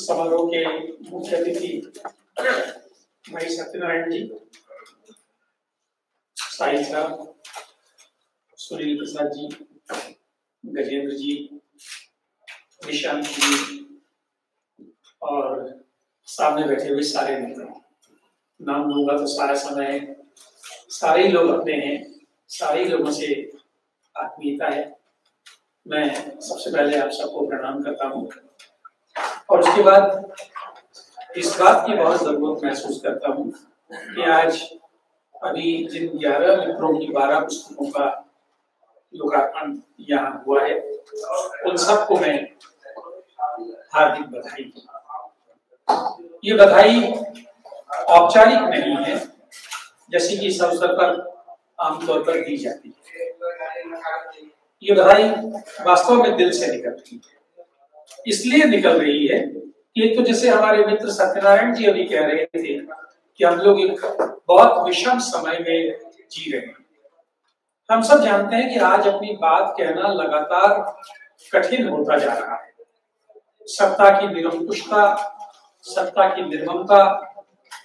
इस समारोह के मुख्य अतिथि भाई सत्यनारायण जी, साहिल साहब, सुनील प्रसाद जी, गजेंद्र जी, निशांत जी और सामने बैठे हुए सारे मित्र। नाम लूंगा तो सारा समय, सारे ही लोग अपने हैं, सारे ही लोगों से आत्मीयता है। मैं सबसे पहले आप सबको प्रणाम करता हूँ और उसके बाद इस बात की बहुत जरूरत महसूस करता हूँ कि आज अभी जिन 11 मित्रों की 12 पुस्तकों का लोकार्पण यहाँ हुआ है, उन सबको मैं हार्दिक बधाई। ये बधाई औपचारिक नहीं है जैसे कि इस अवसर पर आमतौर पर दी जाती है। ये बधाई वास्तव में दिल से निकल रही है। इसलिए निकल रही है कि एक तो जैसे हमारे मित्र सत्यनारायण जी अभी कह रहे थे कि हम लोग एक बहुत विषम समय में जी रहे हैं। हम सब जानते हैं कि आज अपनी बात कहना लगातार कठिन होता जा रहा है। सत्ता की निरंकुशता, सत्ता की निर्ममता,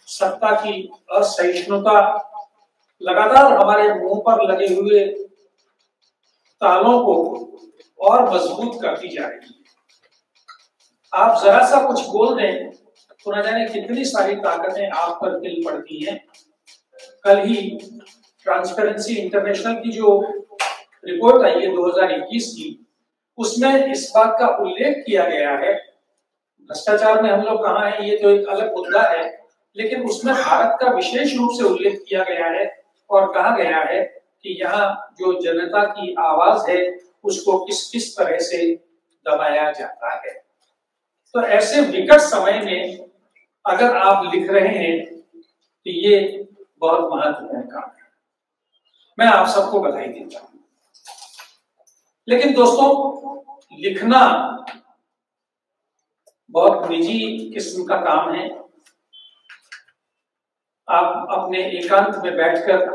सत्ता की असहिष्णुता लगातार हमारे मुंह पर लगे हुए तालों को और मजबूत करती जा रही है। आप जरा सा कुछ बोल दें तो न जाने कितनी सारी ताकतें आप पर गिल पड़ती हैं। कल ही ट्रांसपेरेंसी इंटरनेशनल की जो रिपोर्ट आई है 2021 की, उसमें इस बात का उल्लेख किया गया है, भ्रष्टाचार में हम लोग कहाँ हैं ये तो एक अलग मुद्दा है, लेकिन उसमें भारत का विशेष रूप से उल्लेख किया गया है और कहा गया है कि यहाँ जो जनता की आवाज है उसको किस किस तरह से दबाया जाता है। तो ऐसे विकट समय में अगर आप लिख रहे हैं तो ये बहुत महत्वपूर्ण काम है। मैं आप सबको बधाई देता हूं। लेकिन दोस्तों, लिखना बहुत निजी किस्म का काम है। आप अपने एकांत में बैठकर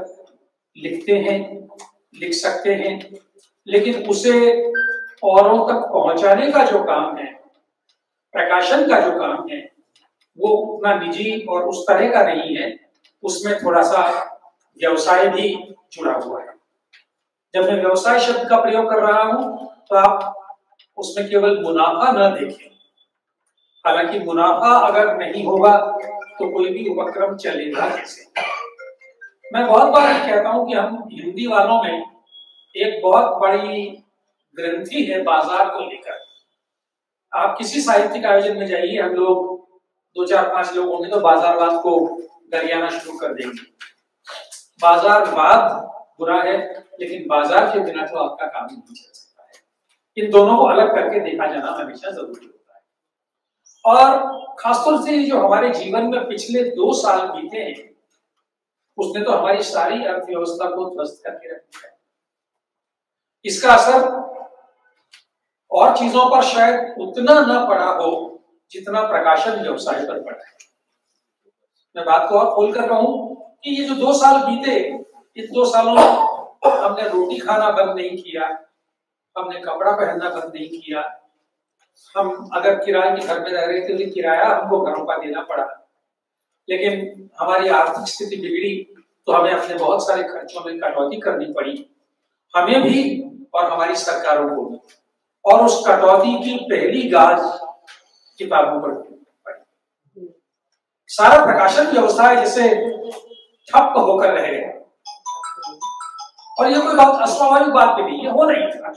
लिखते हैं, लिख सकते हैं, लेकिन उसे औरों तक पहुंचाने का जो काम है, प्रकाशन का जो काम है, वो उतना निजी और उस तरह का नहीं है। उसमें थोड़ा सा व्यवसाय भी जुड़ा हुआ है। जब मैं व्यवसाय शब्द का प्रयोग कर रहा हूं तो आप उसमें केवल मुनाफा न देखें। हालांकि मुनाफा अगर नहीं होगा तो कोई भी उपक्रम चलेगा कैसे। मैं बहुत बार कहता हूं कि हम हिंदी वालों में एक बहुत बड़ी ग्रंथि है बाजार को लेकर। आप किसी साहित्यिक आयोजन में जाइए, हम लोग 2-4-5 लोग होंगे तो बाजारवाद को गरियाना शुरू कर देंगे। बाजारवाद बुरा है, लेकिन बाजार के बिना तो आपका काम नहीं चल सकता है। इन दोनों को अलग करके देखा जाना हमेशा जरूरी होता है। और खासतौर से जो हमारे जीवन में पिछले 2 साल बीते हैं, उसने तो हमारी सारी अर्थव्यवस्था को ध्वस्त करके रख दिया है। इसका असर और चीजों पर शायद उतना न पड़ा हो जितना प्रकाशन व्यवसाय पर पड़ा है। मैं बात को और खोल कर कहूं कि ये जो 2 साल बीते, इस 2 सालों में हमने रोटी खाना बंद नहीं किया, हमने कपड़ा पहनना बंद नहीं किया। हम अगर किराए के घर में रह रहे थे तो किराया हमको घरों का देना पड़ा, लेकिन हमारी आर्थिक स्थिति बिगड़ी तो हमें अपने बहुत सारे खर्चों में कटौती करनी पड़ी, हमें भी और हमारी सरकारों को भी। और उस कटौती की पहली गाज किताबों पर पड़ी। सारा प्रकाशन व्यवसाय जैसे ठप होकर रह गया। और ये कोई बहुत अस्वाभाविक बात भी नहीं, ये होना ही था।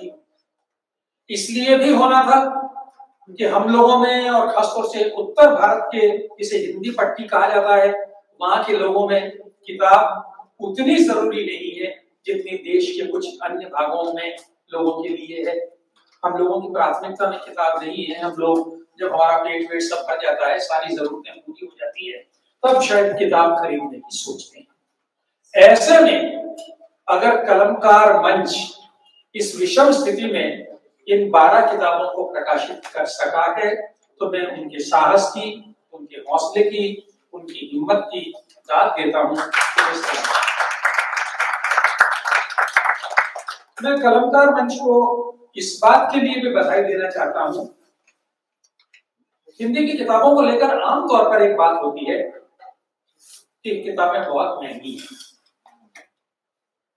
इसलिए भी होना था कि हम लोगों में और खासतौर से उत्तर भारत के, जिसे हिंदी पट्टी कहा जाता है, वहां के लोगों में किताब उतनी जरूरी नहीं है जितनी देश के कुछ अन्य भागों में लोगों के लिए है। हम लोगों की प्राथमिकता में किताब नहीं है। हम लोग जब हमारा पेट वेट सब भर जाता है, सारी जरूरतें पूरी हो जाती है, तब शायद किताब खरीदने की सोचते हैं। ऐसे में अगर कलमकार मंच इस विषम स्थिति में इन 12 किताबों को प्रकाशित कर सका है तो मैं उनके साहस की, उनके हौसले की, उनकी हिम्मत की दाद देता हूं। मैं कलमकार मंच को इस बात के लिए भी बधाई देना चाहता हूं हिंदी की किताबों को लेकर आमतौर पर एक बात होती है कि किताबें बहुत महंगी हैं।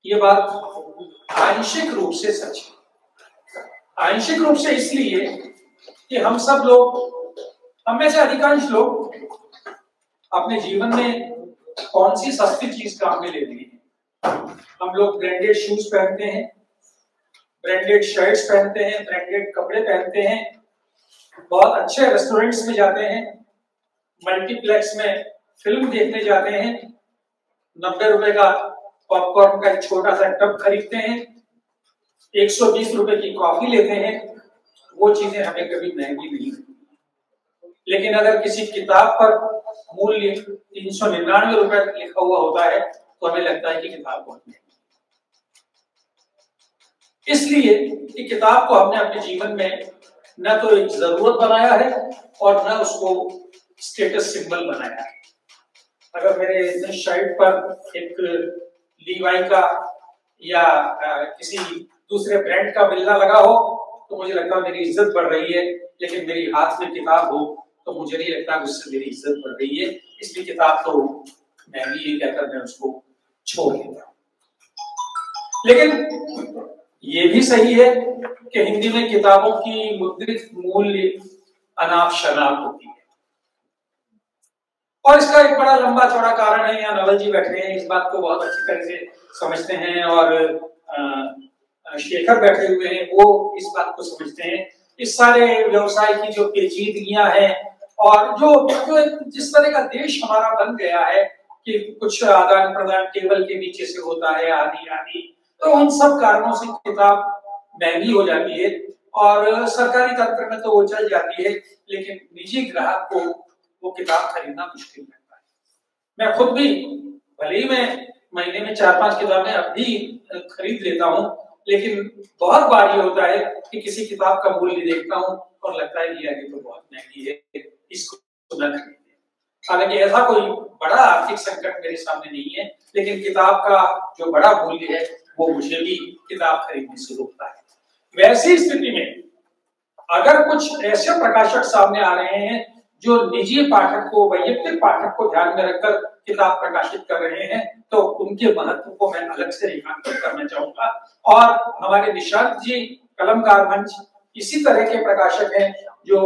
ये बात आंशिक रूप से सच है। आंशिक रूप से इसलिए कि हम सब लोग, हम में से अधिकांश लोग अपने जीवन में कौन सी सस्ती चीज काम में ले रहे हैं। हम लोग ब्रांडेड शूज पहनते हैं, ब्रांडेड शर्ट्स पहनते हैं, ब्रांडेड कपड़े पहनते हैं, बहुत अच्छे रेस्टोरेंट्स में जाते हैं, मल्टीप्लेक्स में फिल्म देखने जाते हैं, 90 रुपए का पॉपकॉर्न का एक छोटा सा टब खरीदते हैं, 120 रुपए की कॉफी लेते हैं। वो चीजें हमें कभी महंगी नहीं लगती। लेकिन अगर किसी किताब पर मूल्य 399 रुपए लिखा हुआ होता है तो हमें लगता है कि किताब बहुत महंगी। इसलिए कि किताब को हमने अपने जीवन में न तो एक जरूरत बनाया है और न उसको स्टेटस सिंबल बनाया है। अगर मेरे शर्ट पर एक लीवाई का या किसी दूसरे ब्रांड का बिल्ला लगा हो तो मुझे लगता है मेरी इज्जत बढ़ रही है, लेकिन मेरी हाथ में किताब हो तो मुझे नहीं लगता उससे मेरी इज्जत बढ़ रही है। इसलिए किताब तो महंगी है कहकर मैं उसको छोड़ देता हूं। लेकिन ये भी सही है कि हिंदी में किताबों की मुद्रित मूल्य अनाप शनाप होती है, और इसका एक बड़ा लंबा चौड़ा कारण है। यहाँ नवल जी बैठे हैं, इस बात को बहुत अच्छी तरह से समझते हैं, और शेखर बैठे हुए हैं, वो इस बात को समझते हैं। इस सारे व्यवसाय की जो पेचीदगियां हैं और जो जिस तरह का देश हमारा बन गया है कि कुछ आदान प्रदान टेबल के नीचे से होता है आदि आदि, तो उन सब कारणों से किताब महंगी हो जाती है। और सरकारी तंत्र में तो वो चल जाती है, लेकिन निजी ग्राहक को वो किताब खरीदना मुश्किल लगता है। मैं खुद भी भले ही मैं महीने में 4-5 किताबें अब भी खरीद लेता हूँ, लेकिन बहुत बार ये होता है कि किसी किताब का मूल्य देखता हूँ और लगता है कि यार ये तो बहुत महंगी है, इसको न खरीदें। हालांकि ऐसा कोई बड़ा आर्थिक संकट मेरे सामने नहीं है, लेकिन किताब का जो बड़ा मूल्य है वो मुझे भी किताब खरीदने से रोकता है। वैसी स्थिति में अगर कुछ ऐसे प्रकाशक सामने आ रहे हैं जो निजी पाठक को, वैयक्तिक पाठक को ध्यान में रखकर किताब प्रकाशित कर रहे हैं, तो उनके महत्व को मैं अलग से रेखांकित करना चाहूंगा। और हमारे निशांत जी कलमकार मंच इसी तरह के प्रकाशक हैं जो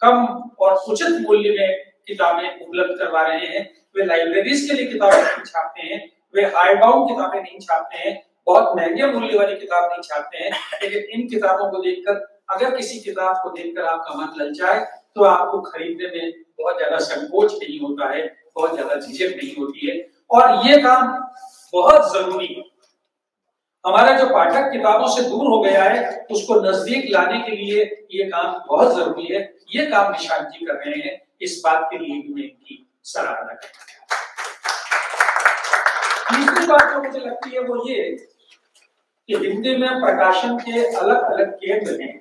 कम और उचित मूल्य में किताबें उपलब्ध करवा रहे हैं। वे लाइब्रेरीज के लिए किताबें नहीं छापते हैं, वे हार्डबाउंड किताबें नहीं छापते हैं, बहुत महंगे मूल्य वाली किताब नहीं छापते हैं, लेकिन इन किताबों को देखकर, अगर किसी किताब को देखकर आपका मन ललचाए तो आपको खरीदने में बहुत ज्यादा संकोच नहीं होता है, बहुत ज्यादा झिझक नहीं होती है। और ये काम बहुत जरूरी है। हमारा जो पाठक किताबों से दूर हो गया है उसको नजदीक लाने के लिए ये काम बहुत जरूरी है। ये काम निशांत जी कर रहे हैं, इस बात के लिए भी मैं इनकी सराहना करता हूं। तीसरी बात जो मुझे लगती है वो ये कि हिंदी में प्रकाशन के अलग अलग केंद्र हैं।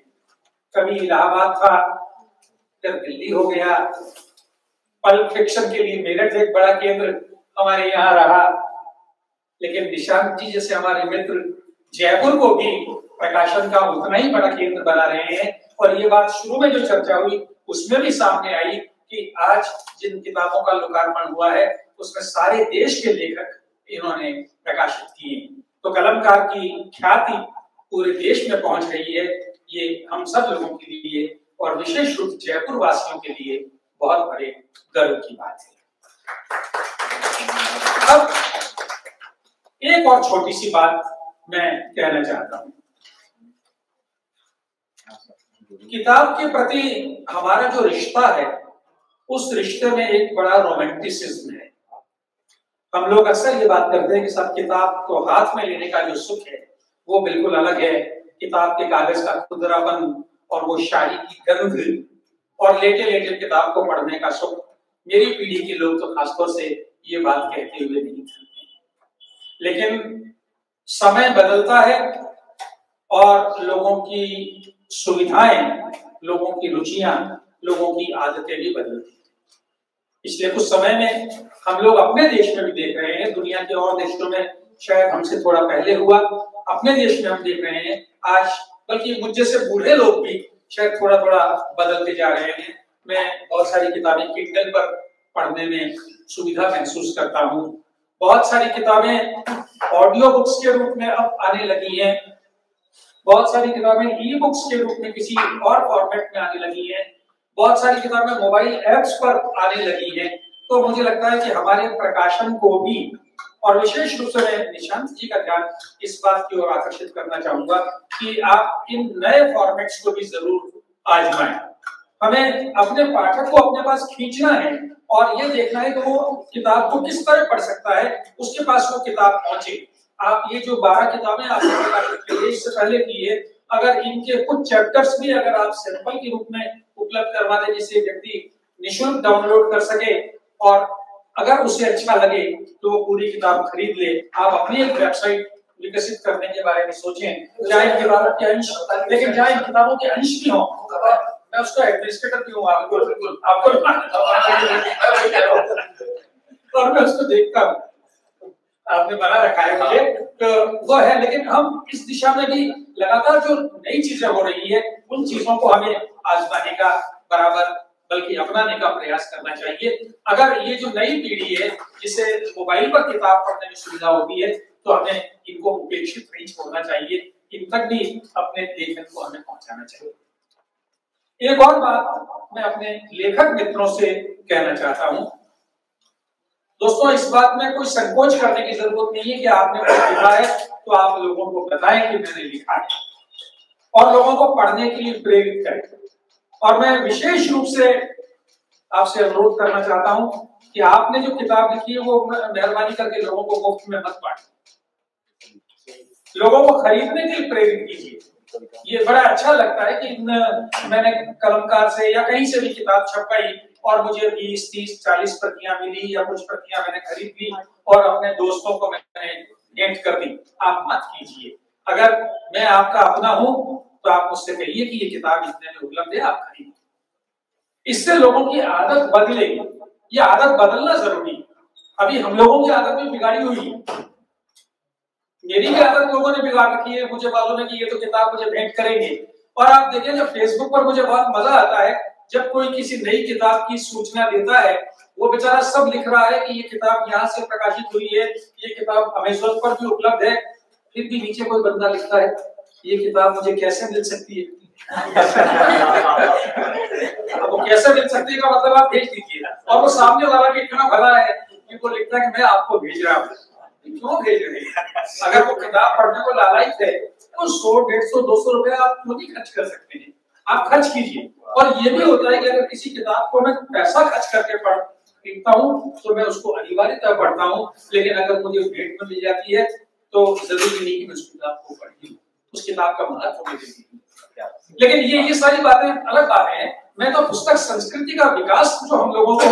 कभी इलाहाबाद था, फिर दिल्ली हो गया, पल्प फिक्शन के लिए मेरठ एक बड़ा केंद्र हमारे यहाँ रहा, लेकिन निशांत जी जैसे हमारे मित्र जयपुर को भी प्रकाशन का उतना ही बड़ा केंद्र बना रहे हैं। और ये बात शुरू में जो चर्चा हुई उसमें भी सामने आई कि आज जिन किताबों का लोकार्पण हुआ है उसमें सारे देश के लेखक इन्होंने प्रकाशित किए। तो कलमकार की ख्याति पूरे देश में पहुंच रही है। ये हम सब लोगों के लिए और विशेष रूप से जयपुर वासियों के लिए बहुत बड़े गर्व की बात है। अब एक और छोटी सी बात मैं कहना चाहता हूं। किताब के प्रति हमारा जो रिश्ता है उस रिश्ते में एक बड़ा रोमांटिसिज्म है। हम लोग अक्सर ये बात करते हैं कि सब किताब को हाथ में लेने का जो सुख है वो बिल्कुल अलग है। किताब के कागज का खुरदरापन और वो शाही की गंध और लेटे लेटे किताब को पढ़ने का सुख, मेरी पीढ़ी के लोग तो खासतौर से ये बात कहते हुए नहीं चलते। लेकिन समय बदलता है और लोगों की सुविधाएं, लोगों की रुचियां, लोगों की आदतें भी बदलती हैं। पिछले कुछ समय में हम लोग अपने देश में भी देख रहे हैं, दुनिया के और देशों में शायद हमसे थोड़ा पहले हुआ, अपने देश में हम देख रहे हैं आज, बल्कि मुझ जैसे बूढ़े लोग भी शायद थोड़ा थोड़ा बदलते जा रहे हैं। मैं बहुत सारी किताबें किंडल पर पढ़ने में सुविधा महसूस करता हूँ। बहुत सारी किताबें ऑडियो बुक्स के रूप में अब आने लगी हैं, बहुत सारी किताबें ई बुक्स के रूप में किसी और फॉर्मेट में आने लगी हैं, बहुत सारी किताबें मोबाइल ऐप्स पर आने लगी हैं। तो मुझे लगता है कि हमारे प्रकाशन को भी, और विशेष रूप से मैं निशांत जी का ध्यान इस बात की ओर आकर्षित करना चाहूंगा कि आप इन नए फॉर्मेट्स को भी जरूर आजमाएं। हमें अपने पाठक को अपने पास खींचना है और ये देखना है कि वो किताब को किस तरह पढ़ सकता है, उसके पास वो किताब पहुंचे। आप ये जो 12 किताबें आपने प्रकाशित की इससे पहले की है, अगर इनके कुछ चैप्टर्स भी अगर आप सैंपल के रूप में उपलब्ध करवा दें जिसे व्यक्ति निःशुल्क डाउनलोड कर सके और अगर उसे अच्छा लगे तो वो पूरी किताब खरीद ले। आप अपनी एक वेबसाइट विकसित करने के बारे में सोचें, जहाँ इन किताबों के अंश, लेकिन जहाँ इन किताबों के अंश भी हों। मैं उसका एडमिनिस्ट्रेटर भी हूँ, आपको और मैं उसको देखता हूँ, आपने बना रखा है मुझे, तो वो है। लेकिन हम इस दिशा में भी लगातार जो नई चीजें हो रही है उन चीजों को हमें आजमाने का बराबर बल्कि अपनाने का प्रयास करना चाहिए। अगर ये जो नई पीढ़ी है जिसे मोबाइल पर किताब पढ़ने में सुविधा होती है तो हमें इनको उपेक्षित नहीं छोड़ना चाहिए, इन तक भी अपने लेखन को हमें पहुंचाना चाहिए। एक और बात मैं अपने लेखक मित्रों से कहना चाहता हूं। दोस्तों, इस बात में कोई संकोच करने की जरूरत नहीं है कि आपने कुछ लिखा है तो आप लोगों को बताएं कि मैंने लिखा है और लोगों को पढ़ने के लिए प्रेरित करें। और मैं विशेष रूप से आपसे अनुरोध करना चाहता हूं कि आपने जो किताब लिखी है वो मेहरबानी करके लोगों को मुफ्त में मत बांटें, लोगों को खरीदने के लिए प्रेरित कीजिए। ये बड़ा अच्छा लगता है कि मैंने कलमकार से या कहीं से भी किताब छपवाई और मुझे 20, 30, 40 प्रतियां मिली या कुछ प्रतियां मैंने खरीद ली और अपने दोस्तों को मैंने भेंट कर दी। आप मत कीजिए। अगर मैं आपका अपना हूं तो आप मुझसे कहिए कि ये किताब इतने में उपलब्ध है, आप खरीदिए। इससे लोगों की आदत बदलेगी। ये आदत बदलना जरूरी है। अभी हम लोगों की आदत भी बिगाड़ी हुई है, मेरी भी आदत लोगों ने बिगाड़ रखी है। मुझे मालूम है कि ये तो किताब मुझे भेंट करेंगे, और आप देखें जब फेसबुक पर मुझे बहुत मजा आता है जब कोई किसी नई किताब की सूचना देता है, वो बेचारा सब लिख रहा है कि ये किताब यहाँ से प्रकाशित हुई है, ये किताब अमेज़न पर भी उपलब्ध है। फिर भी नीचे कोई बंदा लिखता है ये किताब मुझे कैसे मिल सकती है। अब वो कैसे मिल सकती है का मतलब आप भेज दीजिए, और वो सामने वाला भी इतना भला है कि वो लिखता है कि मैं आपको भेज रहा हूँ। क्यों भेज रहे हैं? अगर वो किताब पढ़ने को लालायित है तो 100, 150, 200 रुपए आप क्यों नहीं खर्च कर सकते हैं? आप खर्च कीजिए। और ये भी होता है कि अगर किसी किताब को मैं पैसा खर्च करके पढ़ता हूँ तो मैं उसको अनिवार्यतः पढ़ता हूँ, लेकिन अगर मुझे भेंट में मिल जाती है तो जरूरी नहीं कि मैं उस किताब को पढ़ी, उस किताब का महत्व मुझे नहीं। लेकिन ये सारी बातें अलग बातें हैं। मैं तो पुस्तक संस्कृति का विकास जो हम लोगों को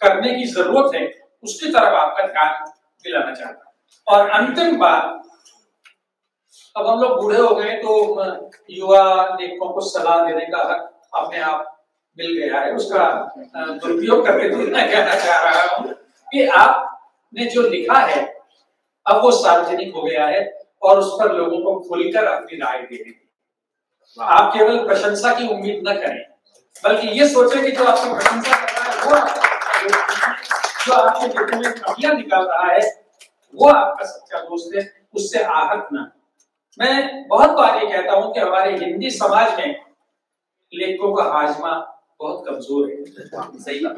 करने की जरूरत है उसकी तरफ आपका ध्यान दिलाना चाहता हूँ। और अंतिम बात, अब हम लोग बूढ़े हो गए तो युवा लेखकों को सलाह देने का हक अपने आप मिल गया है, उसका दुरुपयोग करके तो मैं कहना चाह रहा हूँ कि आपने जो लिखा है अब वो सार्वजनिक हो गया है और उस पर लोगों को खुलकर अपनी राय देने। आप केवल प्रशंसा की उम्मीद न करें, बल्कि ये सोचें कि जो आपकी प्रशंसा कर रहा है वो जो आपके लिखने में कमियां निकाल रहा है वो आपका सच्चा दोस्त है, उससे आहत ना। मैं बहुत बार ये कहता हूं कि हमारे हिंदी समाज में लेखकों का हाजमा बहुत कमजोर है। सही बात।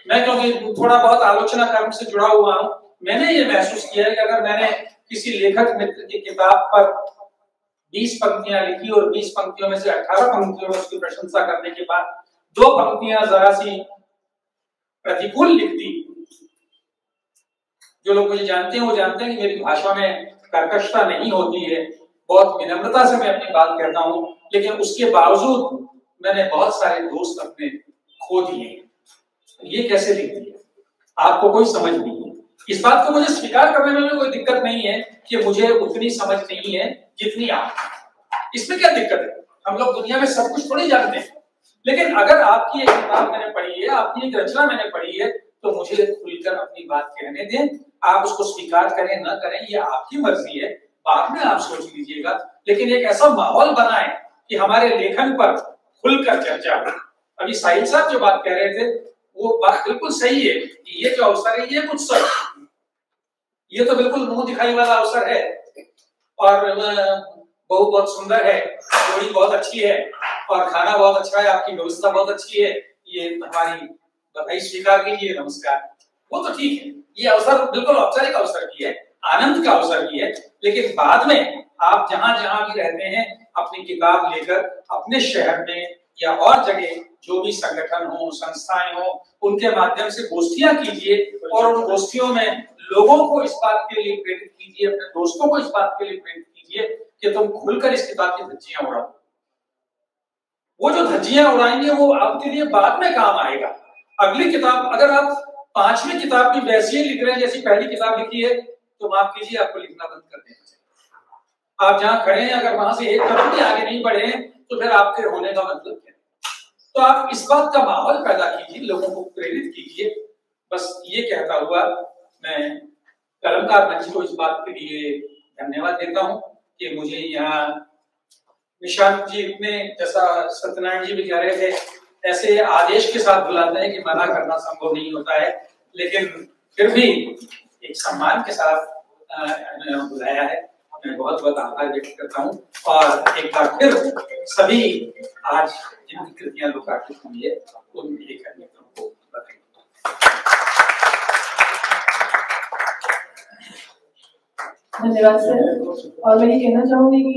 मैं क्योंकि थोड़ा बहुत आलोचना कर्म से जुड़ा हुआ हूं, मैंने ये महसूस किया है कि अगर मैंने किसी लेखक मित्र की किताब पर 20 पंक्तियां लिखी और 20 पंक्तियों में से 18 पंक्तियों में उसकी प्रशंसा करने के बाद 2 पंक्तियां जरा सी प्रतिकूल लिख दी, जो लोग मुझे जानते हैं वो जानते हैं कि मेरी भाषा में कर्कशता नहीं होती है, बहुत विनम्रता से मैं अपनी बात कहता हूं, लेकिन उसके बावजूद मैंने बहुत सारे दोस्त अपने खो दिए। ये कैसे लिख दिया आपको कोई समझ नहीं है। इस बात को मुझे स्वीकार करने में कोई दिक्कत नहीं है कि मुझे उतनी समझ नहीं है जितनी आप, इसमें क्या दिक्कत है? हम लोग दुनिया में सब कुछ थोड़ी जानते हैं। लेकिन अगर आपकी एक किताब मैंने पढ़ी है, आपकी एक रचना मैंने पढ़ी है, तो मुझे खुलकर अपनी बात कहने दें। आप उसको स्वीकार करें ना करें ये आपकी मर्जी है, बाद में आप सोच लीजिएगा। लेकिन एक ऐसा माहौल बनाएं कि हमारे लेखन पर खुलकर चर्चा हो। अभी साहिल साहब जो बात कह रहे थे वो बात बिल्कुल सही है कि ये जो अवसर है ये उत्सव, ये तो बिल्कुल मुंह दिखाई वाला अवसर है और बहू बहुत सुंदर है, जोड़ी बहुत अच्छी है और खाना बहुत अच्छा है, आपकी व्यवस्था बहुत अच्छी है, ये हमारी बधाई स्वीकार कीजिए, नमस्कार। वो तो ठीक है, ये अवसर बिल्कुल औपचारिक अवसर की है, आनंद का अवसर की है, लेकिन बाद में आप जहां जहां भी रहते हैं अपनी किताब लेकर अपने शहर में या और जगह जो भी संगठन हो, संस्थाएं हो, उनके माध्यम से गोष्ठियां कीजिए और उन गोष्ठियों में लोगों को इस बात के लिए प्रेरित कीजिए, अपने दोस्तों को इस बात के लिए प्रेरित कीजिए कि तुम खुलकर इस किताब की धज्जियां उड़ाओ। वो जो धज्जियां उड़ाएंगे वो आपके लिए बाद में काम आएगा। अगली किताब अगर आप 5वीं किताब भी वैसी ही लिख रहे हैं जैसी पहली किताब लिखी है तो माफ कीजिए, आपको लिखना बंद कर देना चाहिए। आप जहां खड़े हैं अगर वहां से एक कदम भी आगे नहीं बढ़े हैं तो फिर आपके होने का मतलब क्या है? तो आप इस बात का माहौल पैदा कीजिए, लोगों को प्रेरित कीजिए। बस ये कहता हुआ मैं कलमकार मंच को इस बात के लिए धन्यवाद देता हूं कि मुझे यहाँ निशांत जी इतने, जैसा सत्यनारायण जी भी कह रहे थे, ऐसे आदेश के साथ बुलाते हैं कि मना करना संभव नहीं होता है, लेकिन फिर भी एक सम्मान के साथ बुलाया है। मैं बहुत बहुत आभार व्यक्त करता हूँ और एक बार फिर सभी आज जिनकी कृतियां लोकार्पित हुई है उन लेखक मित्रों को बधाई। धन्यवाद सर। और मैं ये कहना चाहूंगी कि